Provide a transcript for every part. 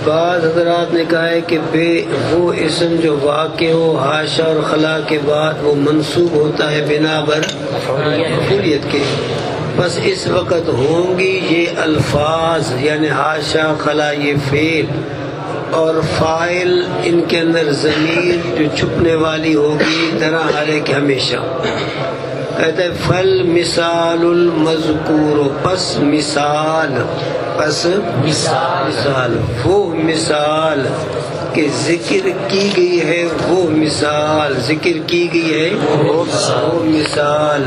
بعض حضرات نے کہا ہے کہ وہ اسم جو واقع ہو حاشا اور خلا کے بعد وہ منصوب ہوتا ہے بنا بر مفعولیت کے، بس اس وقت ہوں گی یہ الفاظ یعنی حاشا خلا یہ فعل، اور فاعل ان کے اندر ضمیر جو چھپنے والی ہوگی طرح حالے کہ ہمیشہ کہتے ہیں فل مثال المذکور، پس مثال وہ مثال کہ ذکر کی گئی ہے، وہ مثال ذکر کی گئی ہے، وہ مثال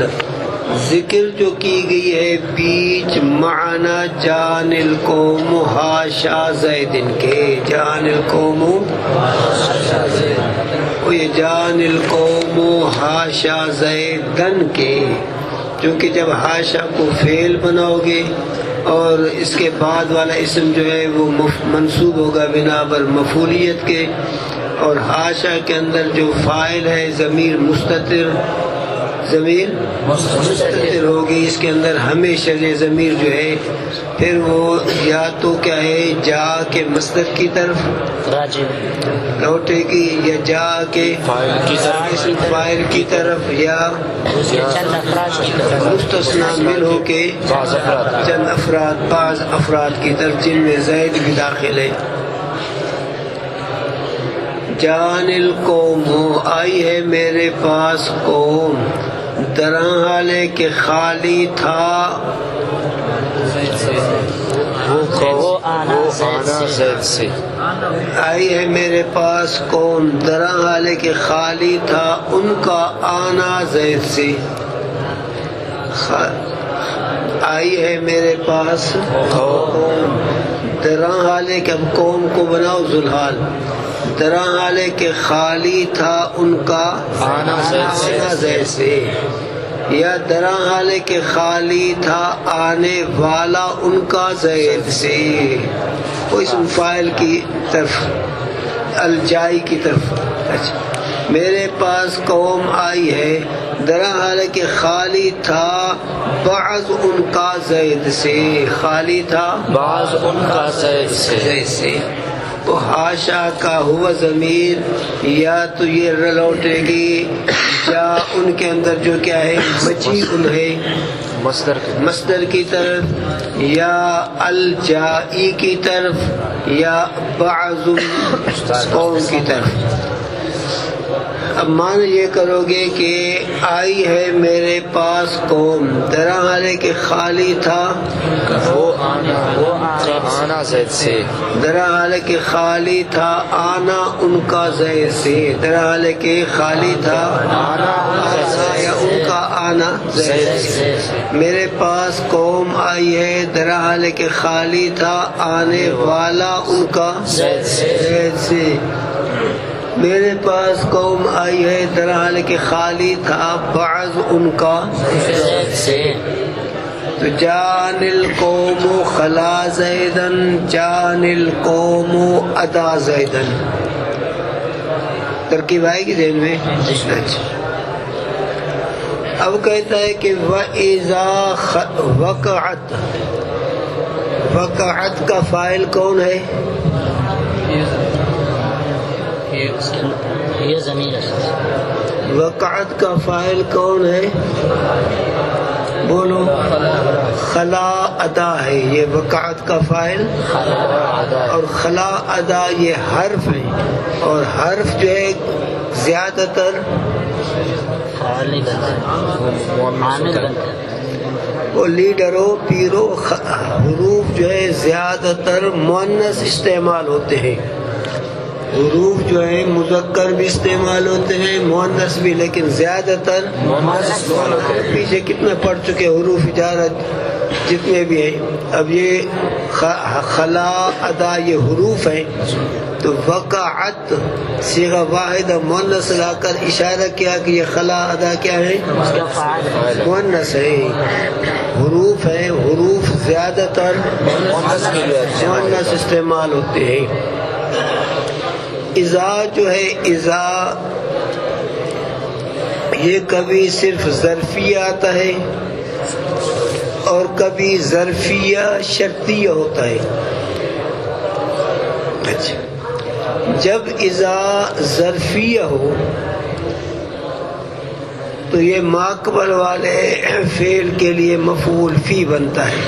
ذکر جو کی گئی ہے بیچ معنی جان القوم حاشا زیدن کے، جان القوم یہ جان القوم حاشا زیدن کے، چونکہ جب حاشا کو فعل بناؤ گے اور اس کے بعد والا اسم جو ہے وہ منصوب ہوگا بنا بر مفعولیت کے، اور حاشا کے اندر جو فاعل ہے ضمیر مستتر ہوگی، اس کے اندر ہمیشہ یہ ضمیر جو ہے پھر وہ یا تو کیا ہے جا کے مصدر کی طرف لوٹے گی، یا جا کے فاعل کی طرف، یا مستثنی من ہو کے چند افراد بعض افراد کی طرف جن میں زید بھی داخل ہے۔ جان القوم آئی ہے میرے پاس قوم، درا حالے کہ خالی تھا وہ آنا زید سے، آئی ہے میرے پاس قوم درا حالے کہ خالی تھا ان کا آنا زید سے، آئی ہے میرے پاس قوم درا حالے کہ اب قوم کو بناؤ ذوالحال، درا حالے کہ خالی تھا ان کا آنا زید سے، یا درا حالے کہ خالی تھا آنے والا ان کا زید سے، وہ اسم فاعل کی طرف الجائی کی طرف۔ اچھا میرے پاس قوم آئی ہے درا حالے کہ خالی تھا بعض ان کا زید سے، خالی تھا بعض ان کا زید سے، تو حاشا کا ہوا ضمیر یا تو یہ لوٹے گی یا ان کے اندر جو کیا ہے بچی ان ہے مصدر کی طرف، یا الجائی کی طرف، یا بعض قوم کی طرف۔ اب معنی یہ کرو گے کہ آئی ہے میرے پاس قوم درا حالے کہ خالی تھا وہ آنا زید سے، درا حالے کہ خالی تھا آنا ان کا زید سے، درا حالے کہ خالی تھا آنا یا ان کا آنا زید سے، میرے پاس قوم آئی ہے درا حالے کہ خالی تھا آنے والا ان کا زید سے، میرے پاس قوم آئی ہے درا حالے کہ خالی تھا بعض ان کا زید سے، تو جان القوم خلا زیدن جان القوم ادا زیدن، ترکیب آئے گی ذہن میں۔ اب کہتا ہے کہ وَإِذَا وَقَعَتْ، وقعت کا فاعل کون ہے؟ یہ ضمیر ہے۔ وقعت کا فاعل کون ہے؟ بولو۔ خلا ادا ہے، یہ وقعت کا فاعل، اور خلا ادا یہ حرف ہے، اور حرف جو ہے زیادہ تر وہ لیڈروں پیروں حروف جو ہے زیادہ تر مؤنث استعمال ہوتے ہیں، حروف جو ہیں مذکر بھی استعمال ہوتے ہیں مؤنث بھی، لیکن زیادہ تر پیچھے کتنے پڑھ چکے حروف اجارت جتنے بھی ہیں۔ اب یہ خلا ادا یہ حروف ہیں، تو وقعت صیغہ واحدہ مؤنث لا کر اشارہ کیا کہ یہ خلا ادا کیا ہے؟ مؤنث ہے، حروف ہیں، حروف زیادہ تر مؤنث استعمال ہوتے ہیں۔ اذا جو ہے اذا یہ کبھی صرف ظرفیہ آتا ہے اور کبھی ظرفیہ شرطیہ ہوتا ہے. اچھا، جب اذا ظرفیہ ہو تو یہ ماقبل والے فعل کے لیے مفعول فی بنتا ہے.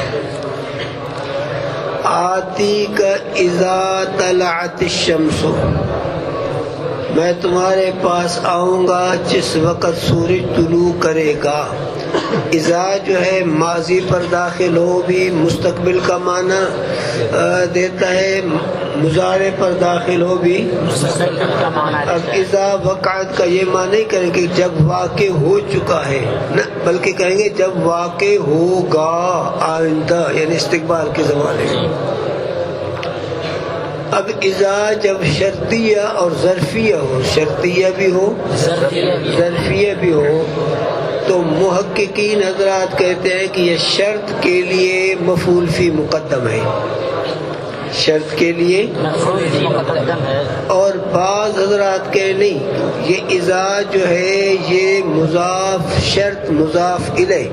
آتی کا اذا طلعت الشمس، میں تمہارے پاس آؤں گا جس وقت سورج طلوع کرے گا. اذا جو ہے ماضی پر داخل ہو بھی مستقبل کا معنی دیتا ہے، مضارع پر داخل ہو بھی مستقبل کا معنی. اب اذا وقعت کا یہ معنی نہیں کریں گے جب واقع ہو چکا ہے، نہ بلکہ کہیں گے جب واقع ہوگا آئندہ، یعنی استقبال کے زمانے میں. اب اذا جب شرطیہ اور ظرفیہ ہو، شرطیہ بھی ہو ظرفیہ بھی ہو، تو محققین حضرات کہتے ہیں کہ یہ شرط کے لیے مفعول فی مقدم ہے، شرط کے لیے مفعول فی مقدم ہے. اور بعض حضرات کہ نہیں، یہ اذا جو ہے یہ مضاف شرط مضاف الیہ،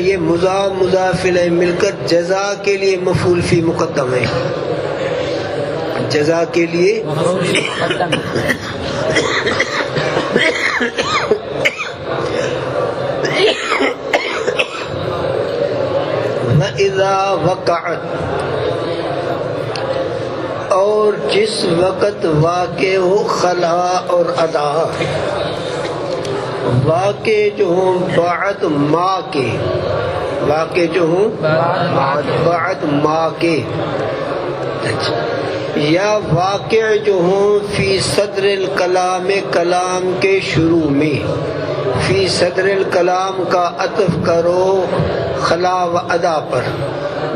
یہ مضاف الیہ مل کر جزا کے لیے مفعول فی مقدم ہے، جزا کے لیے مفعول فی مقدم ہے. وَإِذَا وَقَعَتْ، اور جس وقت واقع ہو خلا اور ادا، واقع جو ہوں بعد ما کے، واقع جو ہوں بعد ما کے، یا واقع جو ہوں فی صدر الکلام، کلام کے شروع میں. فی صدر الکلام کا عطف کرو خلا و ادا پر.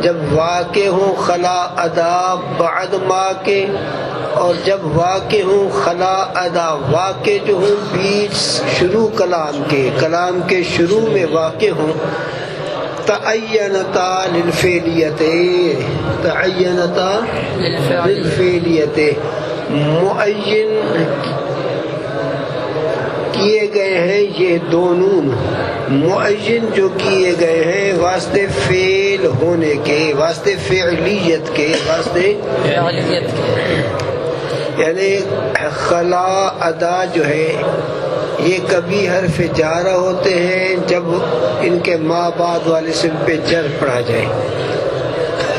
جب واقع ہوں خلا ادا بعد ما کے، اور جب واقع ہوں خلا ادا واقع جو ہوں بیچ شروع کلام کے، کلام کے شروع میں واقع ہوں. تعینتا للفعلیت، تعینتا للفعلیت، معین کیے گئے ہیں یہ دونوں، معین جو کیے گئے ہیں واسطے فعل ہونے کے، واسطے فعلیت کے، واسطے فعلیت کے. یعنی خلا ادا جو ہے یہ کبھی حرف جارہ ہوتے ہیں جب ان کے ما بعد والے اسم پہ جر پڑا جائے،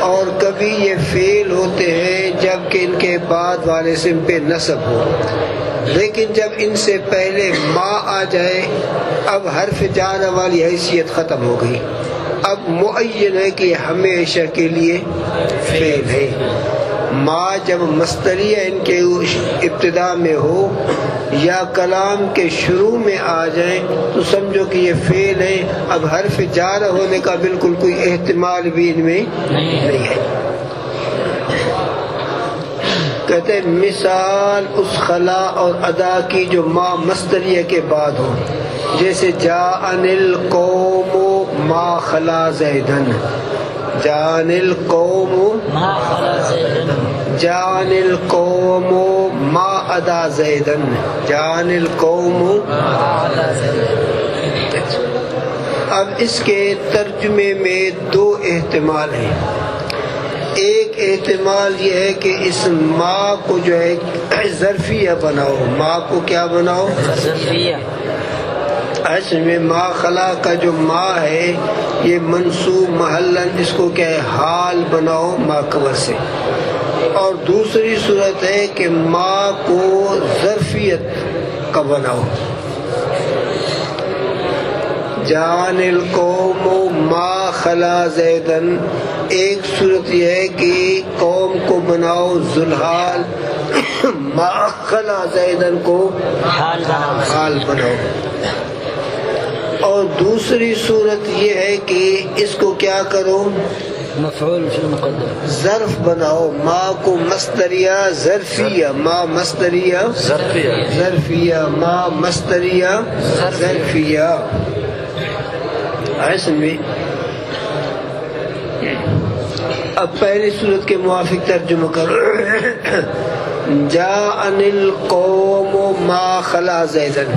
اور کبھی یہ فعل ہوتے ہیں جب کہ ان کے بعد والے اسم پہ نصب ہو. لیکن جب ان سے پہلے ما آ جائے اب حرف جارہ والی حیثیت ختم ہو گئی، اب معین ہے کہ ہمیشہ کے لیے فعل ہے. ما جب مصدریہ ان کے ابتدا میں ہو یا کلام کے شروع میں آ جائیں تو سمجھو کہ یہ فعل ہے. اب حرف جارہ ہونے کا بالکل کوئی احتمال بھی ان میں نہیں ہے. کہتے ہیں مثال اس خلا اور ادا کی جو ما مصدریہ کے بعد ہو، جیسے جاءن القوم ما خلا زیدن، جان القوم ما خلا زیدن، جان القوم ما ادا زیدن، جان القوم. ما خلا زیدن. اب اس کے ترجمے میں دو احتمال ہیں. ایک احتمال یہ ہے کہ اس ما کو جو ہے ظرفیہ بناؤ، ما کو کیا بناؤ؟ ظرفیہ. اصل میں ما خلا کا جو ما ہے یہ منصوب محلن، اس کو کیا ہے حال بناؤ ما خبر سے. اور دوسری صورت ہے کہ ما کو ظرفیت کا بناؤ، جان القوم ما خلا زیدن. ایک صورت یہ ہے کہ قوم کو بناؤ ذوالحال، ما خلا زیدن کو حال بناؤ. اور دوسری صورت یہ ہے کہ اس کو کیا کرو؟ مفعول فی مقدم، ظرف بناؤ. ما کو مصدریہ ظرفیہ، ما مصدریہ ظرفیہ، ما مصدریہ ظرفیہ. ایسے میں اب پہلی صورت کے موافق ترجمہ کرو. جاءن القوم ما خلا زیدن،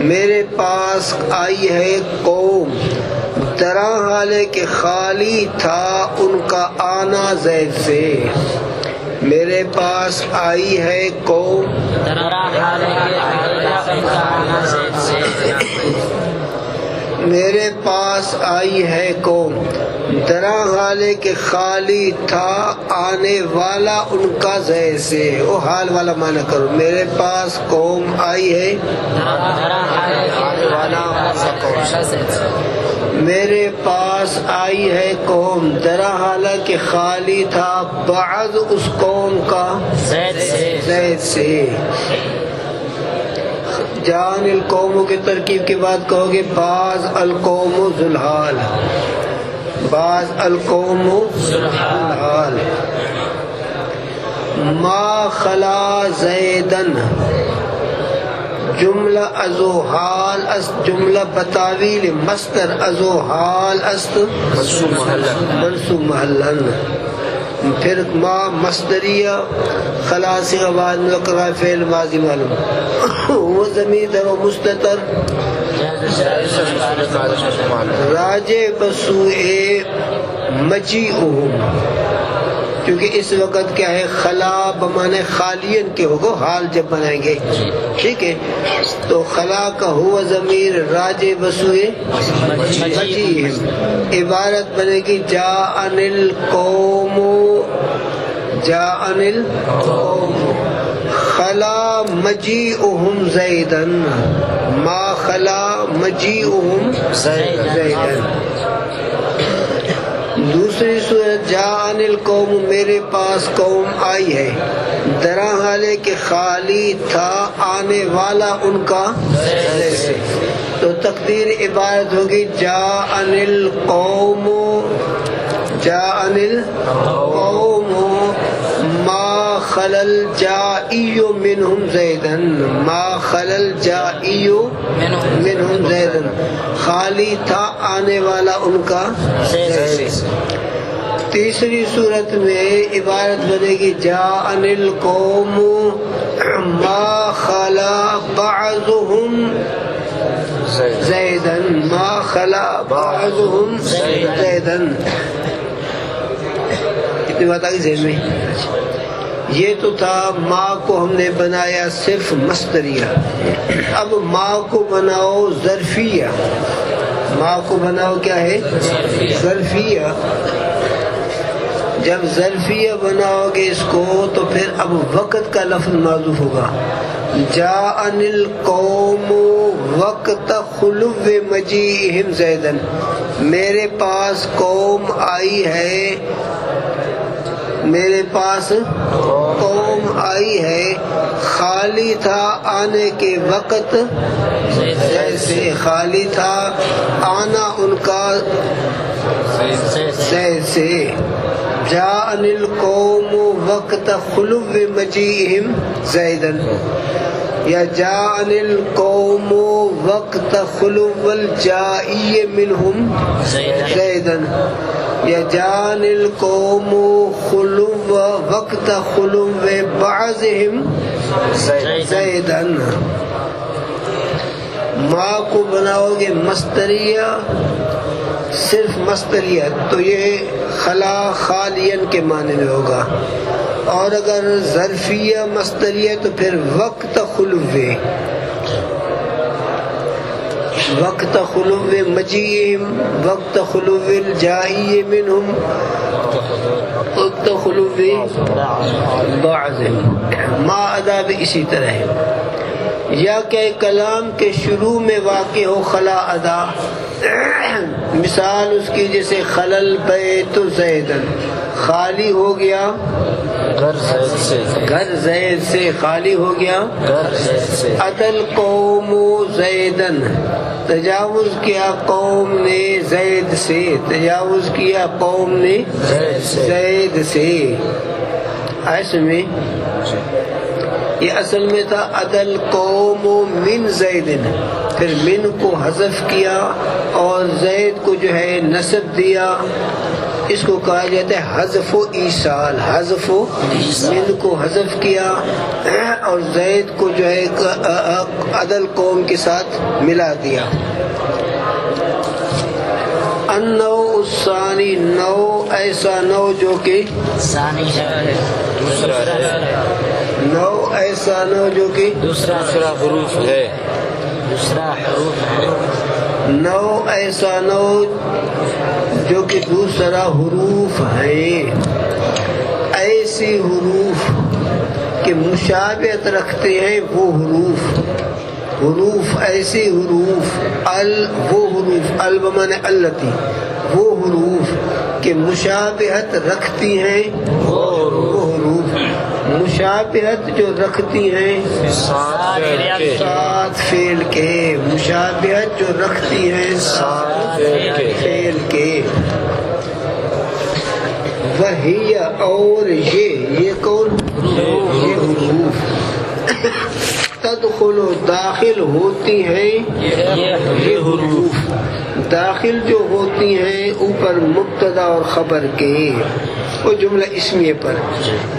میرے پاس آئی ہے قوم طرح حالے کہ خالی تھا ان کا آنا زید سے. میرے پاس آئی ہے قوم میرے پاس آئی ہے قوم درا حالے کہ خالی تھا آنے والا ان کا زید سے. وہ حال والا معنی کرو. میرے پاس قوم آئی ہے میرے پاس آئی ہے قوم درا حالہ کہ خالی تھا بعض اس قوم کا زید سے. جان القوموں کی ترکیب کے بعد کہو گے بعض القوم ذوالحال. بعض القوم ذوالحال. ما خلا زیدن جملہ ازو حال است. جملہ بتاویل مصدر ازو حال است منصوب محلن. پھر ما مصدریہ خلاص آواز مذکرہ فعل ماضی معلوم. وہ ضمیر در و مستتر راجع بسوئے مجیئہم. کیونکہ اس وقت کیا ہے خلا بمانے خالین کے ہوگا حال جب بنائیں گے. ٹھیک ہے تو خلا کا ہوا ضمیر راجع بسوئے مجیئہم. عبارت بنے گی جاءن القوم جاءن القوم خلا مجیئہم زیدن. ما خلا مجیئہم زیدن. دوسری صورت جاءن القوم میرے پاس قوم آئی ہے درا حالے کہ خالی تھا آنے والا ان کا زید سے. تو تقدیر عبارت ہوگی جاءن القوم جاءن القوم ما خلل جائی منہم زیدن. ما خلل جائی منہم زیدن. خالی تھا آنے والا ان کا زید. تیسری صورت میں عبارت بنے گی جاءن القوم ما خلا بعضهم زیدن. ما خلا بعضهم زیدن. کتنی بات آگئی ذہن میں؟ یہ تو تھا ما کو ہم نے بنایا صرف مصدریہ. اب ما کو بناؤ ظرفیہ. ما کو بناؤ کیا ہے ظرفیہ. جب ظرفیہ بناؤ گے اس کو تو پھر اب وقت کا لفظ معذوف ہوگا. جاءن القوم وقت خلو مجیئہم زیدن. میرے پاس قوم آئی ہے میرے پاس قوم آئی ہے خالی تھا آنے کے وقت جیسے خالی تھا آنا ان کا جیسے. جاءن القوم وقت خلو مجیئہم زیدن یا جاءن القوم وقت خلو الجائی منہم زیدن یا جاءن القوم خلو وقت خلو بعضہم زیدن. ما کو بناؤ گے مصدریہ صرف مصدریہ تو یہ خلا خالین کے معنی میں ہوگا. اور اگر ظرفیہ مصدریہ تو پھر وقت خلوے وقت خلو مجیئہم وقت خلو الجائی منہم وقت خلو بعضہم. ما ادا بھی اسی طرح ہے. یا کہ کلام کے شروع میں واقع ہو خلا ادا. مثال اس کی جیسے خلل بیت زیدن خالی ہو گیا گھر زید سے خالی ہو گیا اتل قوم زیدن تجاوز کیا قوم نے زید سے تجاوز کیا قوم نے زید سے. ایسے میں یہ اصل میں تھا عدل قوم من زیدن پھر من کو حذف کیا اور زید کو جو ہے نسب دیا. اس کو کہا جاتا ہے حذف و ایصال. حذف و من کو حذف کیا اور زید کو جو ہے عدل قوم کے ساتھ ملا دیا. النوع الثانی، نوع ایسا نوع جو کہ ثانی ہے، نوع ایسا نوع جو کہ دوسرا حروف ہے. دوسرا حروف ہے. نوع ایسا نوع جو کہ دوسرا حروف ہیں. ایسی حروف کہ مشابہت رکھتے ہیں وہ حروف. حروف ایسی حروف وہ حروف بمعنی التی، وہ حروف کہ مشابہت رکھتی ہیں. وہ حروف مشابہت جو رکھتی ہیں ساتھ فعل کے، مشابہت جو رکھتی ہیں ساتھ فعل کے. وہی اور یہ کون؟ یہ حروف تدخل داخل ہوتی ہیں. یہ حروف داخل جو ہوتی ہیں اوپر مبتدا اور خبر کے، وہ جملہ اسمیہ پر.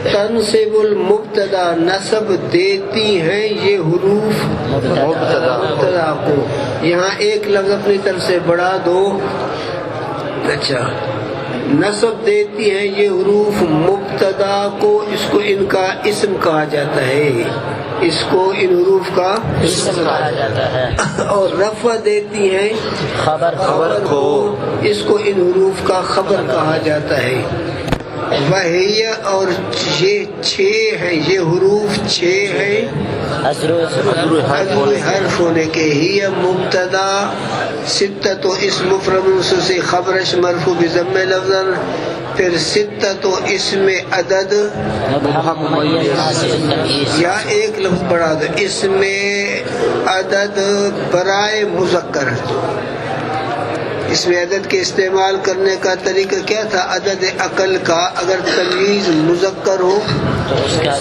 تنصب المبتدا، نصب دیتی ہیں یہ حروف مبتدا کو. یہاں ایک لفظ اپنی طرف سے بڑھا دو. اچھا، نصب دیتی ہیں یہ حروف مبتدا کو. اس کو ان کا اسم کہا جاتا ہے، اس کو ان حروف کا اسم کہا جاتا ہے. اور رفع دیتی ہیں خبر کو، اس کو ان حروف کا خبر کہا جاتا ہے. وہی اور یہ 6 ہیں، یہ حروف 6 ہیں. حرف ہونے کے ہی مبتدا، ستۃ اسم مفرد منصوص خبرش مرفوع بضم لفظا، پھر ستۃ اسم عدد یا ایک لفظ بڑھا دو، اسم عدد برائے مذکر. اس میں عدد کے استعمال کرنے کا طریقہ کیا تھا؟ عدد عقل کا. اگر تمییز مذکر ہو تو اس کا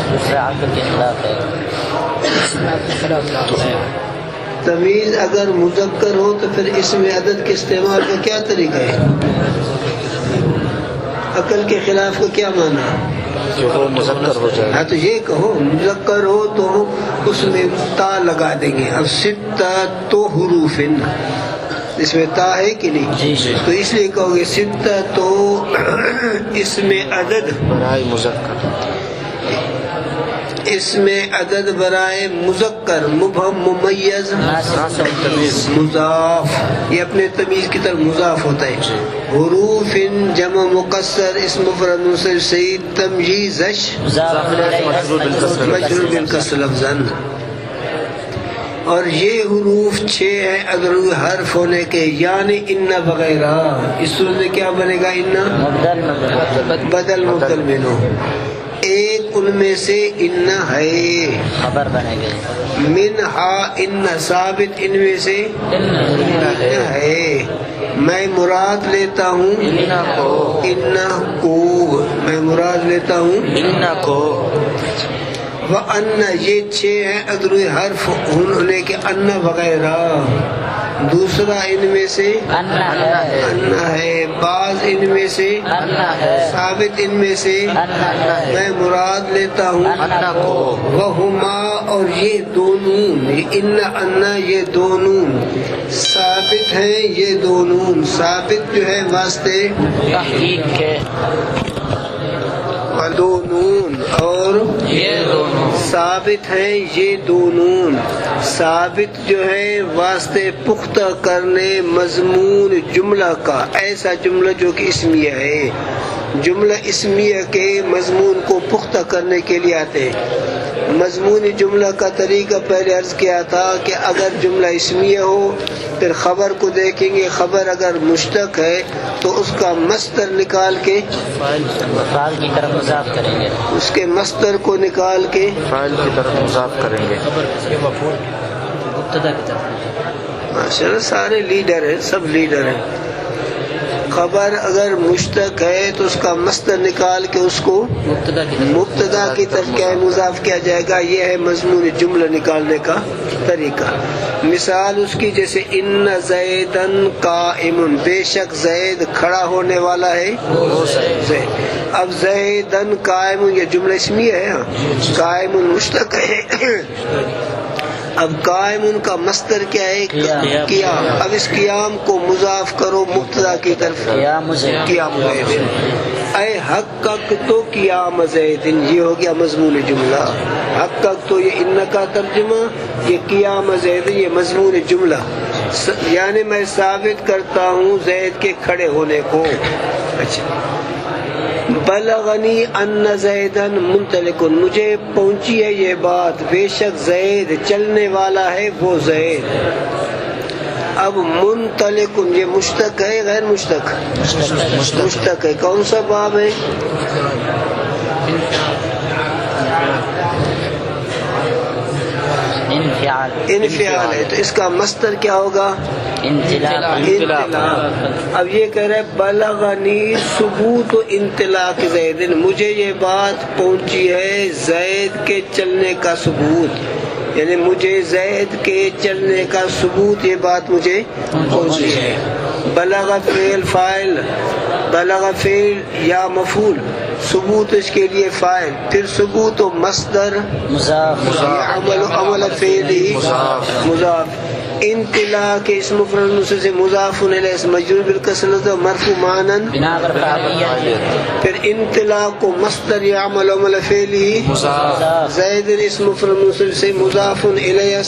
دوسرے عقل کے خلاف ہے. تمییز اگر مذکر ہو تو پھر اس میں عدد کے استعمال کا کیا طریقہ ہے؟ عقل کے خلاف کا کیا معنی؟ جو وہ مذکر ہو جائے. ہاں تو یہ کہو مذکر ہو تو اس میں تا لگا دیں گے. اب ستۃ حروف، اس میں تا ہے کہ نہیں؟ تو اس لیے کہو گے ستۃ اس میں عدد برائے مذکر، اس میں عدد برائے مذکر مبہم ممیز مضاف، یہ اپنے تمیز کی طرف مضاف ہوتا ہے. حروف جمع مقصر اسم مفرد منصرف سعید تمجیزش مجرور بالکسر لفظا. اور یہ حروف 6 ہیں اگر حرف ہونے کے، یعنی ان وغیرہ. اس صورت میں کیا بنے گا؟ ان بدل مبدل منہ. ایک ان میں سے ان ہے، خبر بنے گی. منہا ان ثابت، ان میں سے ان ہے. میں مراد لیتا ہوں ان کو، میں مراد لیتا ہوں ان کو. وَأَنَّ یہ 6 ہیں ادروی حرف ہونے کے، ان وغیرہ. دوسرا ان میں سے ان ہے، بعض ان میں سے ثابت ان میں سے میں مراد لیتا ہوں وہما، اور یہ دونوں ان یہ دونوں ثابت ہیں. یہ دونوں ثابت جو ہے واسطے تحقیق کے، دونون اور یہ دونوں ثابت ہیں. یہ دونوں ثابت جو ہے واسطے پختہ کرنے مضمون جملہ کا. ایسا جملہ جو کہ اسمیہ ہے، جملہ اسمیہ کے مضمون کو پختہ کرنے کے لیے آتے ہیں. مضمون جملہ کا طریقہ پہلے عرض کیا تھا کہ اگر جملہ اسمیہ ہو پھر خبر کو دیکھیں گے. خبر اگر مشتق ہے تو اس کا مصدر نکال کے فعال کی طرف مضاف کریں گے، اس کے مصدر کو نکال کے فاعل کی طرف مضاف کریں گے. مبتدا کی طرف. ماشاءاللہ سارے لیڈر ہیں، سب لیڈر ہیں. خبر اگر مشتق ہے تو اس کا مصدر نکال کے اس کو مبتدا کی طرف کیا مضاف کیا جائے گا. یہ ہے مضمون جملہ نکالنے کا طریقہ. مثال اس کی جیسے ان زیدن قائم، بے شک زید کھڑا ہونے والا ہے زید. اب زیدن قائم یہ جملہ اسمیہ ہے، قائم مشتق ہے. اب قائم کا مصدر کیا ہے؟ قیام. اب اس قیام کو مضاف کرو مبتدا کی طرف، قیام زید. اے حقق تو قیام زید، یہ ہو گیا مضمون جملہ. حقق تو یہ ان کا ترجمہ، یہ قیام زید یہ مضمون جملہ. یعنی میں ثابت کرتا ہوں زید کے کھڑے ہونے کو. اچھا، بلغنی ان زیدن منطلق، مجھے پہنچی ہے یہ بات بے شک زید چلنے والا ہے وہ زید. اب منطلق یہ مشتق ہے غیر مشتق؟ مشتق ہے. کون سا باب ہے؟ انفعال ہے. تو اس کا مصدر کیا ہوگا؟ انطلاق. اب یہ کہہ رہے بلغنی ثبوت انطلاق زید، مجھے یہ بات پہنچی ہے زید کے چلنے کا ثبوت، یعنی مجھے زید کے چلنے کا ثبوت یہ بات مجھے پہنچی ہے. بلغ فعل فاعل، بلغ فعل یا مفعول، ثبوت اس کے لیے فاعل، پھر ثبوت و مصدر عمل فعلی مضاف. انطلاع کے اسم مفرد سے مضاف الیہ مجرور بالکسرۃ مرفوع معنن، پھر انطلاع کو مصدر یعمل عمل فعلی زید اسم مفرد سے مضاف الیہ